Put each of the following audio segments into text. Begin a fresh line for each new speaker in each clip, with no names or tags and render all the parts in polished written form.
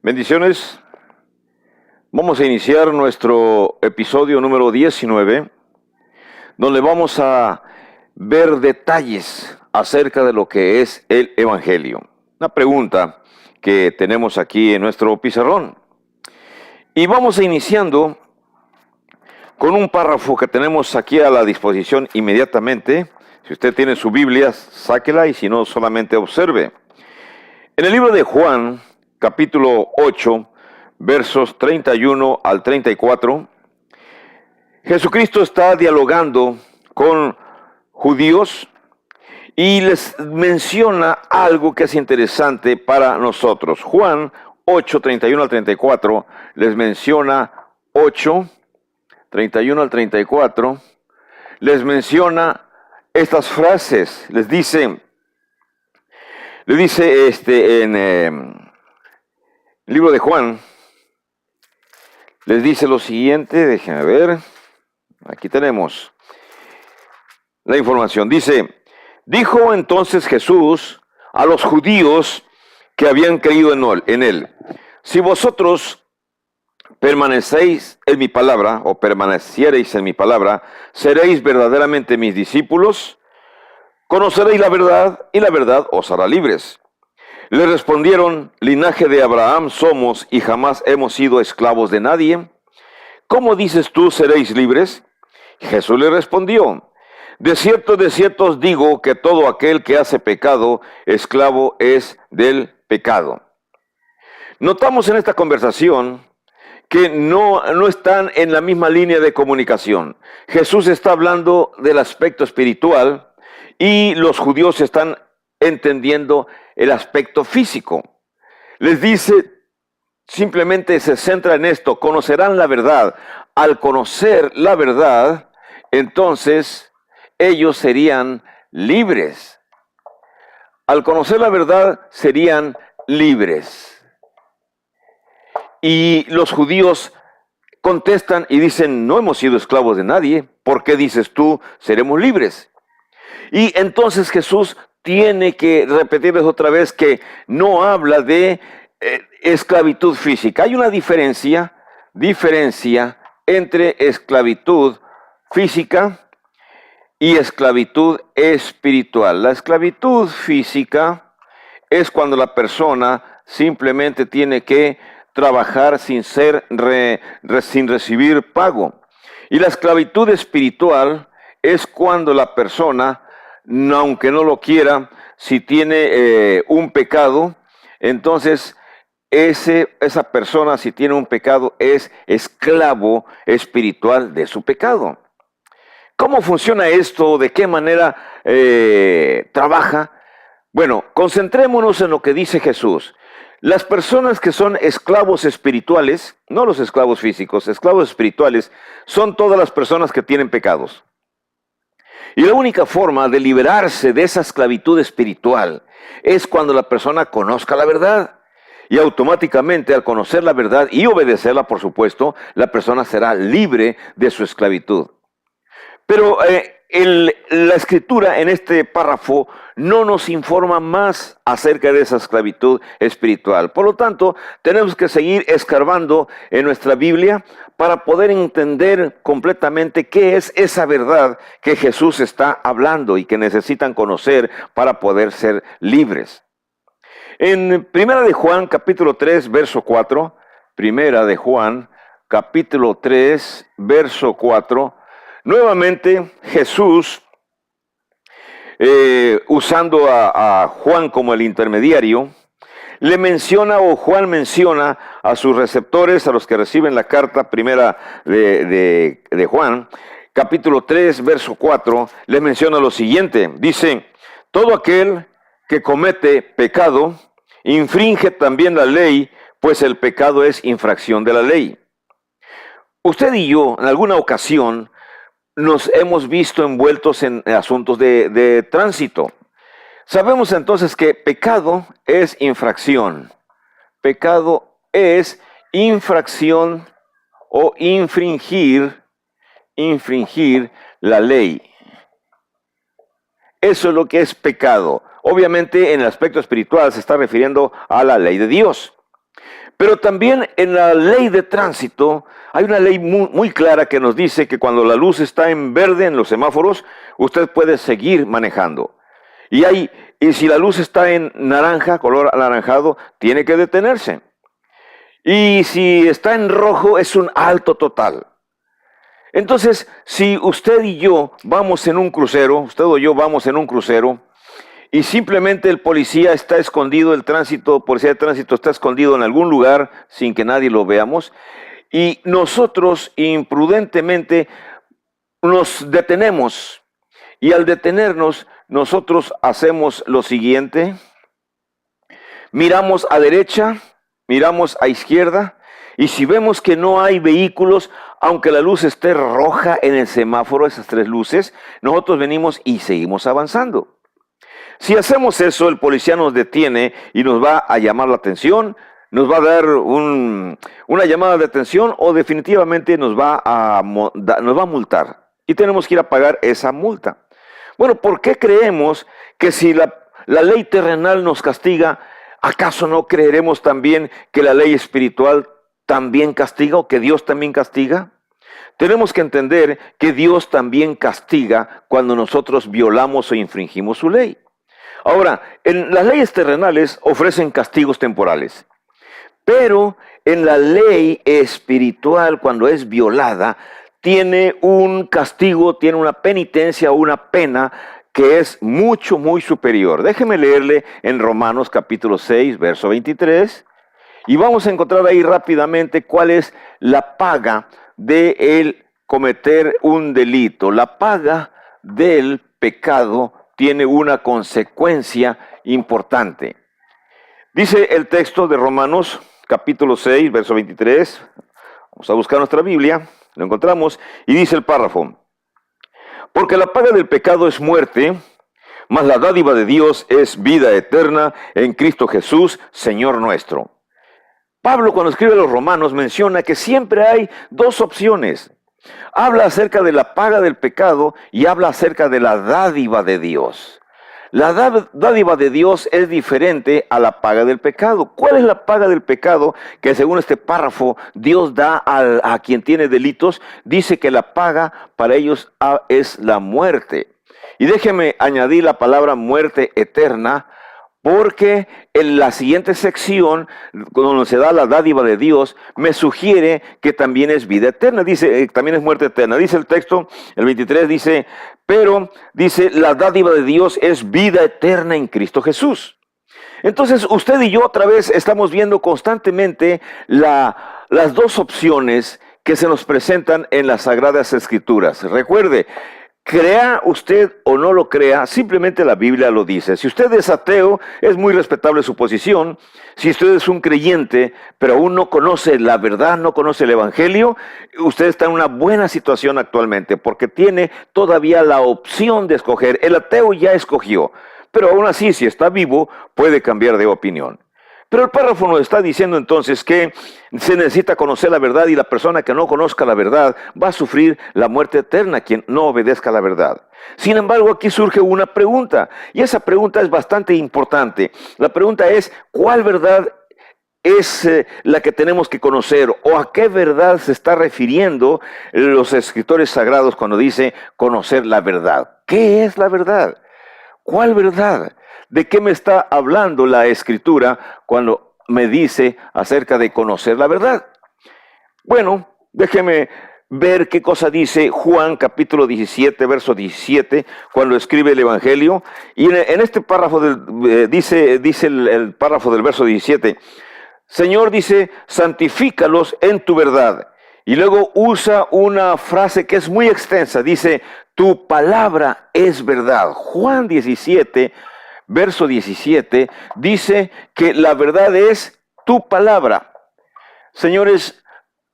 Bendiciones. Vamos a iniciar nuestro episodio número 19, donde vamos a ver detalles acerca de lo que es el Evangelio. Una pregunta que tenemos aquí en nuestro pizarrón. Y vamos iniciando con un párrafo que tenemos aquí a la disposición inmediatamente. Si usted tiene su Biblia, sáquela, y si no, solamente observe. En el libro de Juan, capítulo 8, versos 31 al 34, Jesucristo está dialogando con judíos y les menciona algo que es interesante para nosotros. Juan 8, 31 al 34, les menciona 8, 31 al 34, les menciona estas frases, le dice en el libro de Juan, les dice lo siguiente, déjenme ver, aquí tenemos la información. Dice, dijo entonces Jesús a los judíos que habían creído en él, si vosotros permanecéis en mi palabra, o permaneciereis en mi palabra, seréis verdaderamente mis discípulos, conoceréis la verdad, y la verdad os hará libres. Le respondieron, linaje de Abraham somos, y jamás hemos sido esclavos de nadie. ¿Cómo dices tú, seréis libres? Jesús le respondió, de cierto os digo que todo aquel que hace pecado, esclavo es del pecado. Notamos en esta conversación que no están en la misma línea de comunicación. Jesús está hablando del aspecto espiritual y los judíos están entendiendo el aspecto físico. Les dice, simplemente se centra en esto, conocerán la verdad. Al conocer la verdad, entonces ellos serían libres. Al conocer la verdad, serían libres. Y los judíos contestan y dicen, no hemos sido esclavos de nadie. ¿Por qué dices tú, seremos libres? Y entonces Jesús tiene que repetirles otra vez que no habla de esclavitud física. Hay una diferencia entre esclavitud física y esclavitud espiritual. La esclavitud física es cuando la persona simplemente tiene que trabajar sin recibir pago. Y la esclavitud espiritual es cuando la persona, aunque no lo quiera, si tiene un pecado, entonces esa persona, si tiene un pecado, es esclavo espiritual de su pecado. ¿Cómo funciona esto? ¿De qué manera trabaja? Bueno, concentrémonos en lo que dice Jesús. Las personas que son esclavos espirituales, no los esclavos físicos, esclavos espirituales, son todas las personas que tienen pecados. Y la única forma de liberarse de esa esclavitud espiritual es cuando la persona conozca la verdad. Y automáticamente, al conocer la verdad y obedecerla, por supuesto, la persona será libre de su esclavitud. Pero la escritura en este párrafo no nos informa más acerca de esa esclavitud espiritual. Por lo tanto, tenemos que seguir escarbando en nuestra Biblia para poder entender completamente qué es esa verdad que Jesús está hablando y que necesitan conocer para poder ser libres. En Primera de Juan, capítulo 3, verso 4, Primera de Juan, capítulo 3, verso 4, nuevamente Jesús, usando a Juan como el intermediario, le menciona, o Juan menciona a sus receptores, a los que reciben la carta primera de Juan, capítulo 3, verso 4, les menciona lo siguiente. Dice, todo aquel que comete pecado, infringe también la ley, pues el pecado es infracción de la ley. Usted y yo, en alguna ocasión, nos hemos visto envueltos en asuntos de tránsito. Sabemos entonces que pecado es infracción. Pecado es infracción o infringir la ley. Eso es lo que es pecado. Obviamente en el aspecto espiritual se está refiriendo a la ley de Dios. Pero también en la ley de tránsito hay una ley muy clara que nos dice que cuando la luz está en verde en los semáforos, usted puede seguir manejando. Y si la luz está en naranja, color anaranjado, tiene que detenerse. Y si está en rojo, es un alto total. Entonces, si usted y yo vamos en un crucero, usted o yo vamos en un crucero, y simplemente el policía está escondido, policía de tránsito está escondido en algún lugar sin que nadie lo veamos, y nosotros imprudentemente nos detenemos, y al detenernos, nosotros hacemos lo siguiente: miramos a derecha, miramos a izquierda, y si vemos que no hay vehículos, aunque la luz esté roja en el semáforo, esas tres luces, nosotros venimos y seguimos avanzando. Si hacemos eso, el policía nos detiene y nos va a llamar la atención, nos va a dar una llamada de atención o definitivamente nos va a multar. Y tenemos que ir a pagar esa multa. Bueno, ¿por qué creemos que si la ley terrenal nos castiga, acaso no creeremos también que la ley espiritual también castiga o que Dios también castiga? Tenemos que entender que Dios también castiga cuando nosotros violamos o infringimos su ley. Ahora, en las leyes terrenales ofrecen castigos temporales, pero en la ley espiritual, cuando es violada, tiene un castigo, tiene una penitencia o una pena que es mucho, muy superior. Déjeme leerle en Romanos capítulo 6, verso 23, y vamos a encontrar ahí rápidamente cuál es la paga de el cometer un delito. La paga del pecado tiene una consecuencia importante. Dice el texto de Romanos, capítulo 6, verso 23. Vamos a buscar nuestra Biblia, lo encontramos, y dice el párrafo: porque la paga del pecado es muerte, mas la dádiva de Dios es vida eterna en Cristo Jesús, Señor nuestro. Pablo, cuando escribe a los Romanos, menciona que siempre hay dos opciones. Habla acerca de la paga del pecado y habla acerca de la dádiva de Dios. La dádiva de Dios es diferente a la paga del pecado. ¿Cuál es la paga del pecado que según este párrafo Dios da a quien tiene delitos? Dice que la paga para ellos es la muerte. Y déjeme añadir la palabra muerte eterna, porque en la siguiente sección, cuando se da la dádiva de Dios, me sugiere que también es vida eterna, dice, también es muerte eterna. Dice el texto, el 23 dice, pero dice, la dádiva de Dios es vida eterna en Cristo Jesús. Entonces, usted y yo otra vez estamos viendo constantemente las dos opciones que se nos presentan en las Sagradas Escrituras. Recuerde, crea usted o no lo crea, simplemente la Biblia lo dice. Si usted es ateo, es muy respetable su posición. Si usted es un creyente, pero aún no conoce la verdad, no conoce el Evangelio, usted está en una buena situación actualmente, porque tiene todavía la opción de escoger. El ateo ya escogió, pero aún así, si está vivo, puede cambiar de opinión. Pero el párrafo nos está diciendo entonces que se necesita conocer la verdad, y la persona que no conozca la verdad va a sufrir la muerte eterna, quien no obedezca a la verdad. Sin embargo, aquí surge una pregunta, y esa pregunta es bastante importante. La pregunta es, ¿cuál verdad es la que tenemos que conocer? ¿O a qué verdad se está refiriendo los escritores sagrados cuando dice conocer la verdad? ¿Qué es la verdad? ¿Cuál verdad? ¿De qué me está hablando la Escritura cuando me dice acerca de conocer la verdad? Bueno, déjeme ver qué cosa dice Juan capítulo 17, verso 17, cuando escribe el Evangelio. Y en este párrafo dice el párrafo del verso 17, Señor, dice, santifícalos en tu verdad. Y luego usa una frase que es muy extensa, dice, tu palabra es verdad. Juan 17, verso 17, dice que la verdad es tu palabra. Señores,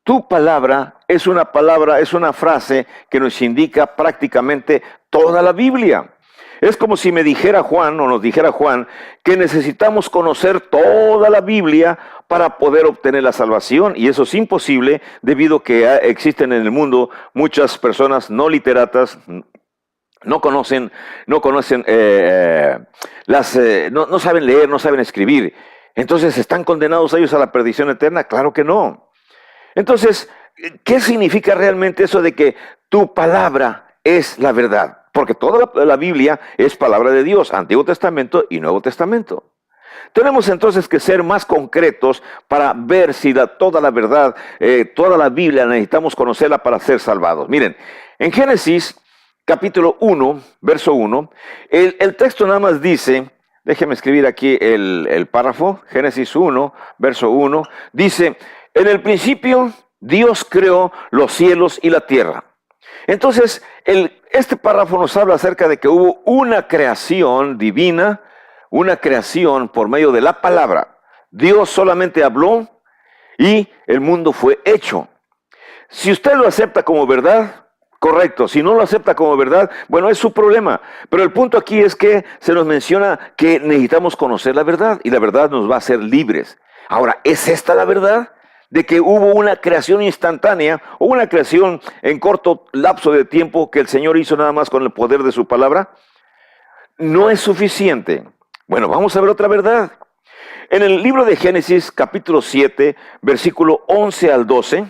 tu palabra, es una frase que nos indica prácticamente toda la Biblia. Es como si me dijera Juan, o nos dijera Juan, que necesitamos conocer toda la Biblia para poder obtener la salvación, y eso es imposible debido a que existen en el mundo muchas personas no literatas, no saben leer, no saben escribir, Entonces, ¿están condenados ellos a la perdición eterna? Claro que no. Entonces, ¿qué significa realmente eso de que tu palabra es la verdad? Porque toda la Biblia es palabra de Dios, Antiguo Testamento y Nuevo Testamento. Tenemos entonces que ser más concretos para ver si toda la verdad, toda la Biblia necesitamos conocerla para ser salvados. Miren, en Génesis capítulo 1, verso 1, el texto nada más dice, déjeme escribir aquí el párrafo, Génesis 1, verso 1, dice, en el principio Dios creó los cielos y la tierra. Entonces, este párrafo nos habla acerca de que hubo una creación divina, una creación por medio de la palabra. Dios solamente habló y el mundo fue hecho. Si usted lo acepta como verdad, correcto. Si no lo acepta como verdad, bueno, es su problema. Pero el punto aquí es que se nos menciona que necesitamos conocer la verdad y la verdad nos va a hacer libres. Ahora, ¿es esta la verdad? De que hubo una creación instantánea o una creación en corto lapso de tiempo que el Señor hizo nada más con el poder de su palabra. No es suficiente. Bueno, vamos a ver otra verdad. En el libro de Génesis, capítulo 7, versículo 11 al 12,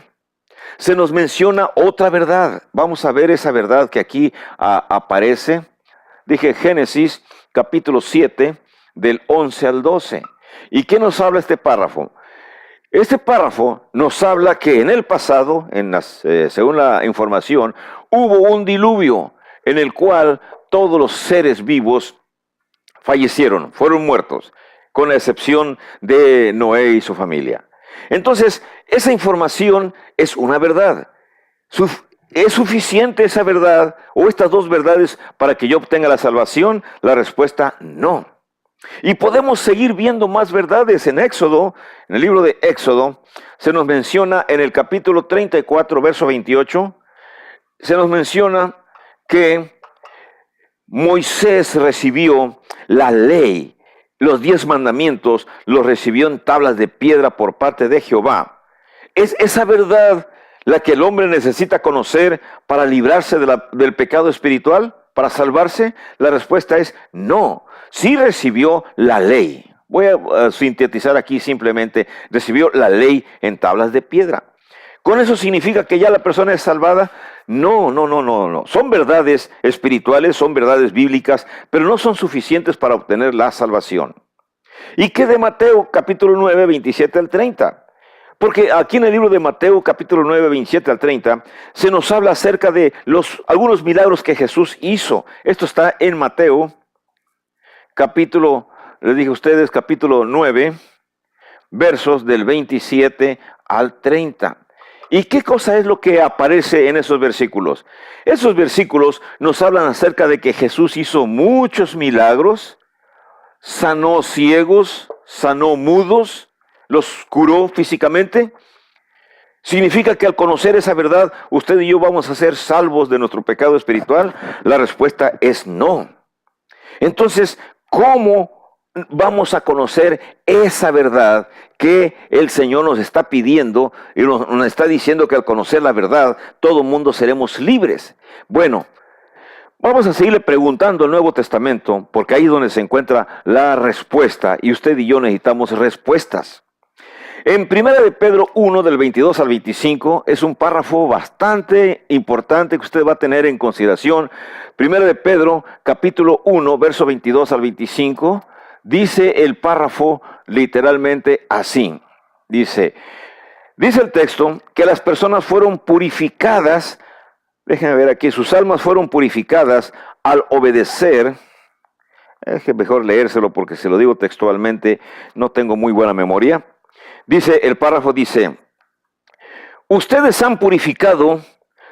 se nos menciona otra verdad. Vamos a ver esa verdad que aquí aparece. Dije Génesis, capítulo 7, del 11 al 12. ¿Y qué nos habla este párrafo? Este párrafo nos habla que en el pasado, según la información, hubo un diluvio en el cual todos los seres vivos fallecieron, fueron muertos, con la excepción de Noé y su familia. Entonces, esa información es una verdad. ¿Es suficiente esa verdad o estas dos verdades para que yo obtenga la salvación? La respuesta, no. Y podemos seguir viendo más verdades en Éxodo. En el libro de Éxodo se nos menciona en el capítulo 34, verso 28, se nos menciona que Moisés recibió la ley, los 10 mandamientos, los recibió en tablas de piedra por parte de Jehová. ¿Es esa verdad la que el hombre necesita conocer para librarse del pecado espiritual, para salvarse? La respuesta es no. Sí recibió la ley. Voy a sintetizar aquí simplemente, recibió la ley en tablas de piedra. ¿Con eso significa que ya la persona es salvada? No. Son verdades espirituales, son verdades bíblicas, pero no son suficientes para obtener la salvación. ¿Y qué de Mateo capítulo 9, 27 al 30? Porque aquí en el libro de Mateo capítulo 9, 27 al 30, se nos habla acerca de algunos milagros que Jesús hizo. Esto está en Mateo capítulo, les dije a ustedes, capítulo 9, versos del 27 al 30. ¿Y qué cosa es lo que aparece en esos versículos? Esos versículos nos hablan acerca de que Jesús hizo muchos milagros, sanó ciegos, sanó mudos, los curó físicamente. ¿Significa que al conocer esa verdad, usted y yo vamos a ser salvos de nuestro pecado espiritual? La respuesta es no. Entonces, ¿cómo vamos a conocer esa verdad que el Señor nos está pidiendo y nos está diciendo que al conocer la verdad, todo mundo seremos libres? Bueno, vamos a seguirle preguntando al Nuevo Testamento, porque ahí es donde se encuentra la respuesta, y usted y yo necesitamos respuestas. En 1 de Pedro 1, del 22 al 25, es un párrafo bastante importante que usted va a tener en consideración. 1 de Pedro, capítulo 1, verso 22 al 25, dice el párrafo literalmente así. Dice el texto que las personas fueron purificadas, déjenme ver aquí, sus almas fueron purificadas al obedecer. Es que mejor leérselo porque se lo digo textualmente, no tengo muy buena memoria. El párrafo dice, ustedes han purificado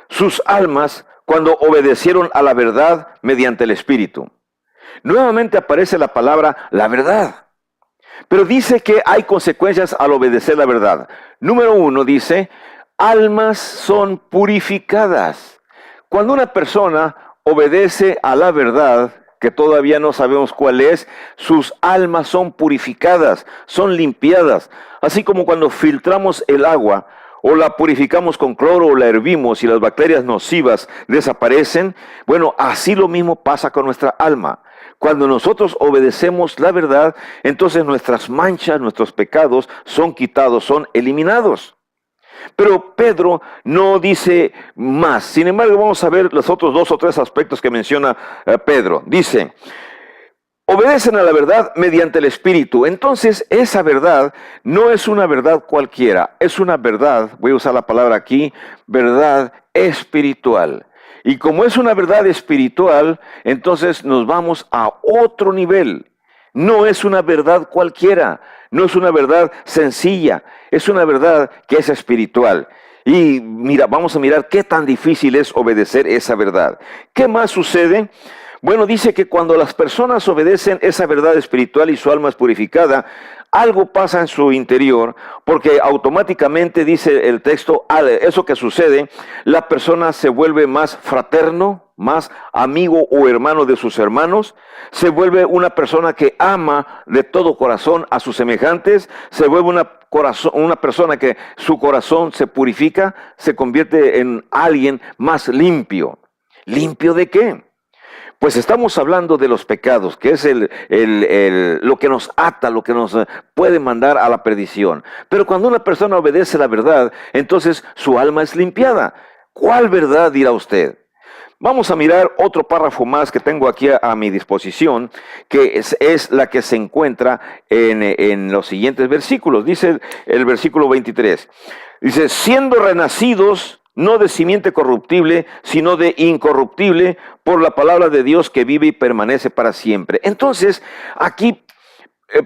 sus almas cuando obedecieron a la verdad mediante el Espíritu. Nuevamente aparece la palabra la verdad, pero dice que hay consecuencias al obedecer la verdad. Número 1 dice, almas son purificadas. Cuando una persona obedece a la verdad, que todavía no sabemos cuál es, sus almas son purificadas, son limpiadas. Así como cuando filtramos el agua, o la purificamos con cloro o la hervimos y las bacterias nocivas desaparecen, bueno, así lo mismo pasa con nuestra alma. Cuando nosotros obedecemos la verdad, entonces nuestras manchas, nuestros pecados son quitados, son eliminados. Pero Pedro no dice más. Sin embargo, vamos a ver los otros 2 o 3 aspectos que menciona Pedro. Dice, obedecen a la verdad mediante el Espíritu. Entonces, esa verdad no es una verdad cualquiera, es una verdad, voy a usar la palabra aquí, verdad espiritual. Y como es una verdad espiritual, entonces nos vamos a otro nivel. No es una verdad cualquiera, no es una verdad sencilla, es una verdad que es espiritual. Y mira, vamos a mirar qué tan difícil es obedecer esa verdad. ¿Qué más sucede? Bueno, dice que cuando las personas obedecen esa verdad espiritual y su alma es purificada, algo pasa en su interior, porque automáticamente dice el texto, eso que sucede, la persona se vuelve más fraterno, más amigo o hermano de sus hermanos, se vuelve una persona que ama de todo corazón a sus semejantes, se vuelve una persona que su corazón se purifica, se convierte en alguien más limpio. ¿Limpio de qué? Pues estamos hablando de los pecados, que es lo que nos ata, lo que nos puede mandar a la perdición. Pero cuando una persona obedece la verdad, entonces su alma es limpiada. ¿Cuál verdad dirá usted? Vamos a mirar otro párrafo más que tengo aquí a mi disposición, que es la que se encuentra en los siguientes versículos. Dice el versículo 23. Dice, siendo renacidos no de simiente corruptible, sino de incorruptible, por la palabra de Dios que vive y permanece para siempre. Entonces, aquí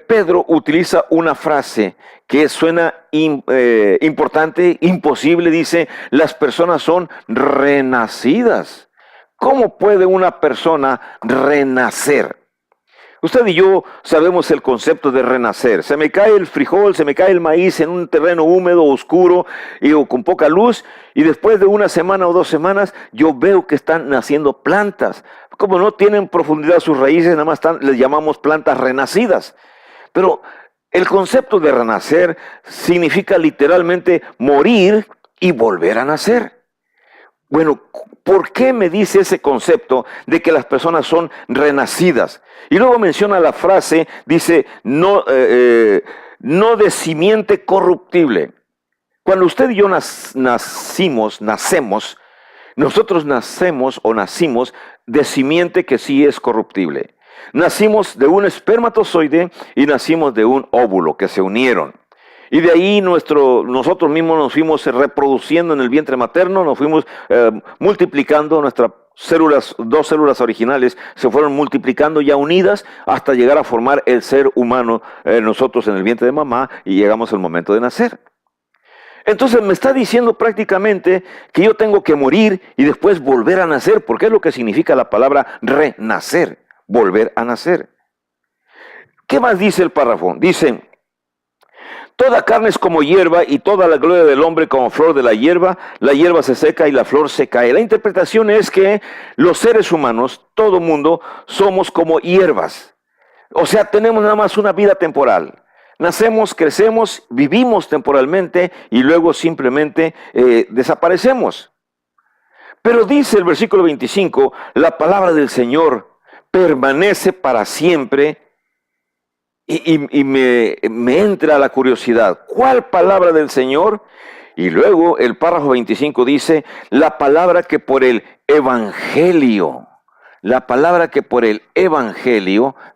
Pedro utiliza una frase que suena importante, imposible, dice, las personas son renacidas. ¿Cómo puede una persona renacer? Usted y yo sabemos el concepto de renacer. Se me cae el frijol, se me cae el maíz en un terreno húmedo, oscuro o con poca luz, y después de 1 semana o 2 semanas yo veo que están naciendo plantas. Como no tienen profundidad sus raíces, nada más les llamamos plantas renacidas. Pero el concepto de renacer significa literalmente morir y volver a nacer. Bueno, ¿por qué me dice ese concepto de que las personas son renacidas? Y luego menciona la frase, dice, no de simiente corruptible. Cuando usted y yo nacemos, nosotros nacemos o nacimos de simiente que sí es corruptible. Nacimos de un espermatozoide y nacimos de un óvulo que se unieron. Y de ahí nosotros mismos nos fuimos reproduciendo en el vientre materno, nos fuimos multiplicando, nuestras células, 2 células originales se fueron multiplicando ya unidas hasta llegar a formar el ser humano, nosotros en el vientre de mamá, y llegamos al momento de nacer. Entonces me está diciendo prácticamente que yo tengo que morir y después volver a nacer, porque es lo que significa la palabra renacer, volver a nacer. ¿Qué más dice el párrafo? Dice, toda carne es como hierba y toda la gloria del hombre como flor de la hierba se seca y la flor se cae. La interpretación es que los seres humanos, todo mundo, somos como hierbas. O sea, tenemos nada más una vida temporal. Nacemos, crecemos, vivimos temporalmente y luego simplemente desaparecemos. Pero dice el versículo 25, la palabra del Señor permanece para siempre. Y me entra la curiosidad, ¿cuál palabra del Señor? Y luego el párrafo 25 dice, la palabra que por el Evangelio,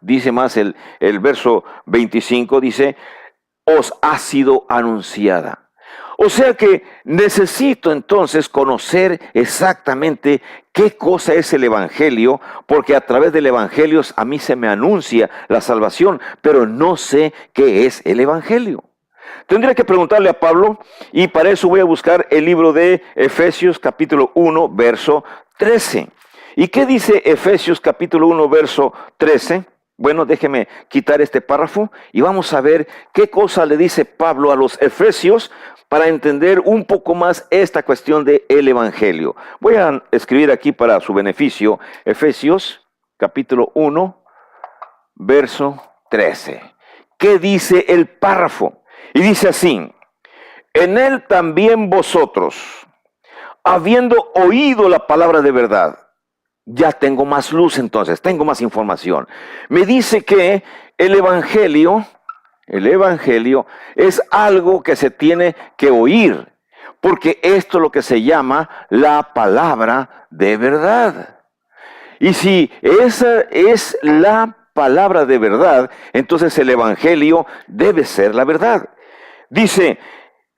dice más el verso 25, dice, os ha sido anunciada. O sea que necesito entonces conocer exactamente qué cosa es el Evangelio, porque a través del Evangelio a mí se me anuncia la salvación, pero no sé qué es el Evangelio. Tendría que preguntarle a Pablo, y para eso voy a buscar el libro de Efesios capítulo 1, verso 13. ¿Y qué dice Efesios capítulo 1, verso 13? Bueno, déjeme quitar este párrafo y vamos a ver qué cosa le dice Pablo a los efesios para entender un poco más esta cuestión del Evangelio. Voy a escribir aquí para su beneficio, Efesios capítulo 1, verso 13. ¿Qué dice el párrafo? Y dice así, en él también vosotros, habiendo oído la palabra de verdad. Ya tengo más luz entonces, tengo más información. Me dice que el evangelio es algo que se tiene que oír, porque esto es lo que se llama la palabra de verdad. Y si esa es la palabra de verdad, entonces el evangelio debe ser la verdad. Dice,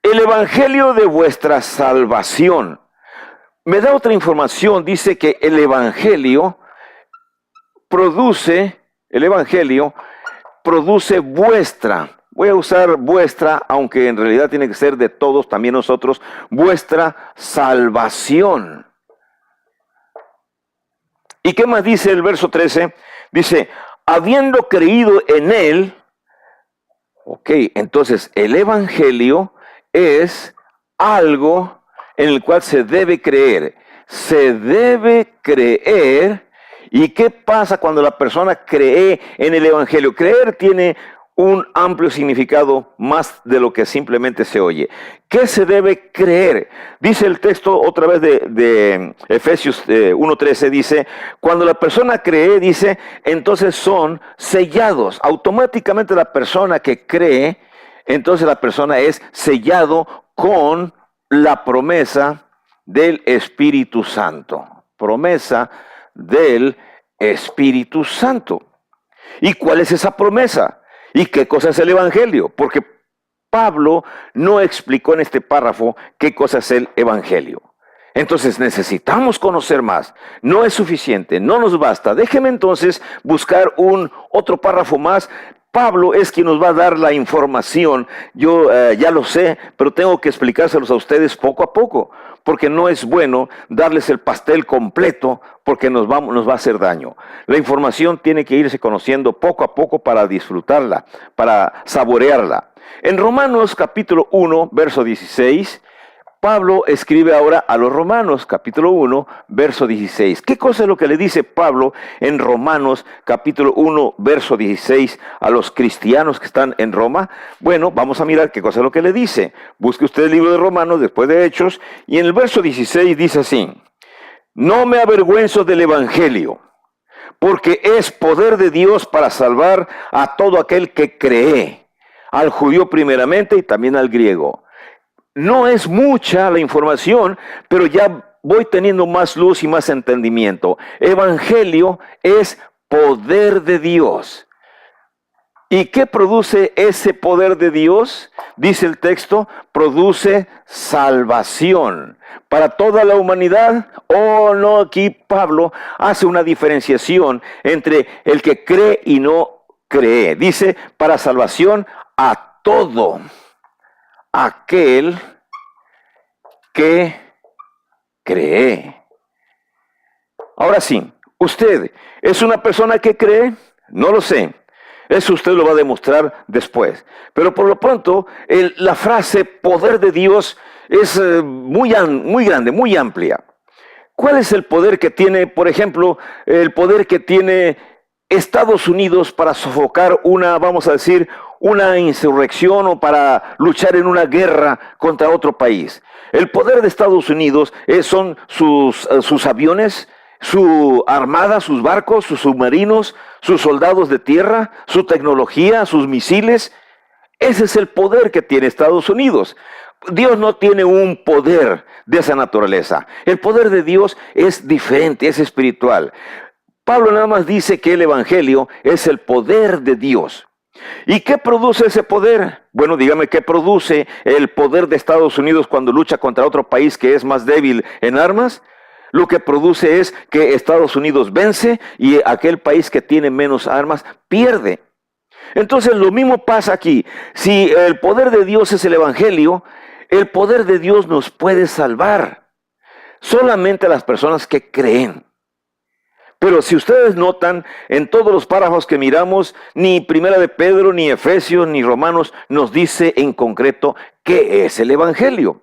el evangelio de vuestra salvación. Me da otra información, dice que el evangelio produce vuestra. Voy a usar vuestra, aunque en realidad tiene que ser de todos, también nosotros, vuestra salvación. ¿Y qué más dice el verso 13? Dice, habiendo creído en él, ok, entonces el evangelio es algo en el cual se debe creer. Se debe creer. ¿Y qué pasa cuando la persona cree en el evangelio? Creer tiene un amplio significado más de lo que simplemente se oye. ¿Qué se debe creer? Dice el texto otra vez de Efesios 1:13, dice, cuando la persona cree, dice, entonces son sellados. Automáticamente la persona que cree, entonces la persona es sellado con la promesa del Espíritu Santo. Promesa del Espíritu Santo. ¿Y cuál es esa promesa? ¿Y qué cosa es el evangelio? Porque Pablo no explicó en este párrafo qué cosa es el evangelio. Entonces necesitamos conocer más. No es suficiente, no nos basta. Déjeme entonces buscar otro párrafo más. Pablo es quien nos va a dar la información. Yo ya lo sé, pero tengo que explicárselos a ustedes poco a poco, porque no es bueno darles el pastel completo, porque nos va a hacer daño. La información tiene que irse conociendo poco a poco para disfrutarla, para saborearla. En Romanos capítulo 1, verso 16, Pablo escribe ahora a los Romanos, capítulo 1, verso 16. ¿Qué cosa es lo que le dice Pablo en Romanos, capítulo 1, verso 16 a los cristianos que están en Roma? Bueno, vamos a mirar qué cosa es lo que le dice. Busque usted el libro de Romanos después de Hechos, y en el verso 16 dice así, no me avergüenzo del evangelio, porque es poder de Dios para salvar a todo aquel que cree, al judío primeramente y también al griego. No es mucha la información, pero ya voy teniendo más luz y más entendimiento. Evangelio es poder de Dios. ¿Y qué produce ese poder de Dios? Dice el texto, produce salvación para toda la humanidad. Oh, no, aquí Pablo hace una diferenciación entre el que cree y no cree. Dice, para salvación a todo aquel que cree. Ahora sí, ¿usted es una persona que cree? No lo sé. Eso usted lo va a demostrar después. Pero por lo pronto, la frase poder de Dios es muy grande, muy amplia. ¿Cuál es el poder que tiene, por ejemplo, el poder que tiene Estados Unidos para sofocar vamos a decir, una insurrección o para luchar en una guerra contra otro país? El poder de Estados Unidos son sus aviones, su armada, sus barcos, sus submarinos, sus soldados de tierra, su tecnología, sus misiles. Ese es el poder que tiene Estados Unidos. Dios no tiene un poder de esa naturaleza. El poder de Dios es diferente, es espiritual. Pablo nada más dice que el evangelio es el poder de Dios. ¿Y qué produce ese poder? Bueno, dígame, ¿qué produce el poder de Estados Unidos cuando lucha contra otro país que es más débil en armas? Lo que produce es que Estados Unidos vence y aquel país que tiene menos armas pierde. Entonces lo mismo pasa aquí. Si el poder de Dios es el evangelio, el poder de Dios nos puede salvar. Solamente las personas que creen. Pero si ustedes notan, en todos los párrafos que miramos, ni Primera de Pedro, ni Efesios, ni Romanos nos dice en concreto qué es el evangelio.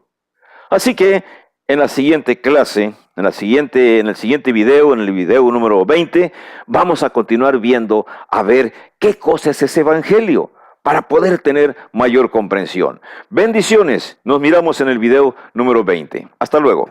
Así que en la siguiente clase, en el siguiente video, en el video número 20, vamos a continuar viendo a ver qué cosa es ese evangelio. para poder tener mayor comprensión. Bendiciones. Nos miramos en el video número 20. Hasta luego.